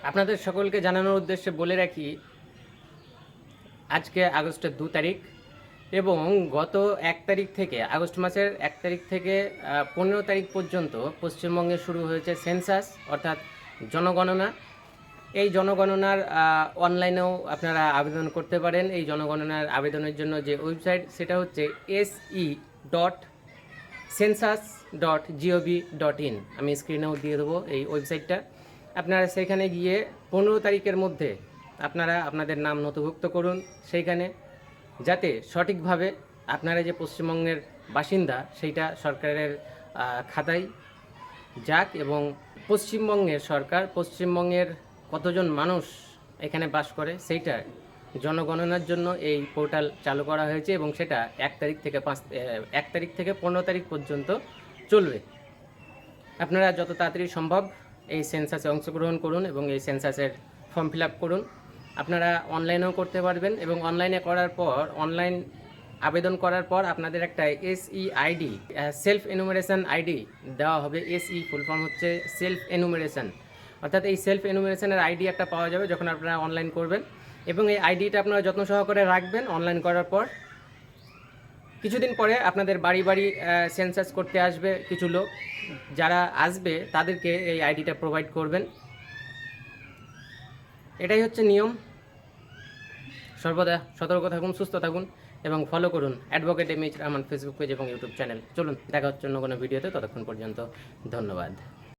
আপনাদের সকলকে জানানোর উদ্দেশ্যে বলে রাখি, আজকে আগস্টের 2 তারিখ এবং গত 1 তারিখ থেকে, আগস্ট মাসের 1 তারিখ থেকে 15 তারিখ পর্যন্ত পশ্চিমবঙ্গে শুরু হয়েছে সেন্সাস, অর্থাৎ জনগণনা। এই জনগণনার অনলাইনেও আপনারা আবেদন করতে পারেন। এই জনগণনার আবেদনের জন্য যে ওয়েবসাইট, সেটা হচ্ছে se.census.gov.in। আমি স্ক্রিনেও দিয়ে দেবো এই ওয়েবসাইটটা। আপনারা সেখানে গিয়ে 15 তারিখের মধ্যে আপনারা আপনাদের নাম নথিভুক্ত করুন সেইখানে, যাতে সঠিকভাবে আপনারা যে পশ্চিমবঙ্গের বাসিন্দা সেইটা সরকারের খাতায় যাক এবং পশ্চিমবঙ্গের সরকার পশ্চিমবঙ্গের কতজন মানুষ এখানে বাস করে সেইটা জনগণনার জন্য এই পোর্টাল চালু করা হয়েছে এবং সেটা 1 তারিখ থেকে 15 তারিখ পর্যন্ত চলবে। আপনারা যত তাড়াতাড়ি সম্ভব এই সেন্সাসে অংশগ্রহণ করুন এবং এই সেন্সাসের ফর্ম ফিল আপ করুন। আপনারা অনলাইনেও করতে পারবেন এবং অনলাইনে করার পর, অনলাইন আবেদন করার পর আপনাদের একটা SE ID, self enumeration ID দেওয়া হবে। এসই ফুল ফর্ম হচ্ছে সেলফ এনুমারেশন, অর্থাৎ এই সেলফ এনুমারেশনের আইডি একটা পাওয়া যাবে যখন আপনারা অনলাইন করবেন এবং এই আইডিটা আপনারা যত্ন সহকারে রাখবেন। অনলাইন করার পর কিছুদিন পরে আপনাদের বাড়ি বাড়ি সেন্সাস করতে আসবে কিছু লোক। যারা আসবে তাদেরকে এই আইডিটা প্রোভাইড করবেন। এটাই হচ্ছে নিয়ম। সর্বদা সতর্ক থাকুন, সুস্থ থাকুন এবং ফলো করুন advocate M H Rahman Facebook page এবং ইউটিউব চ্যানেল। চলুন দেখা হচ্ছে অন্য কোনো ভিডিওতে, ততক্ষণ পর্যন্ত ধন্যবাদ।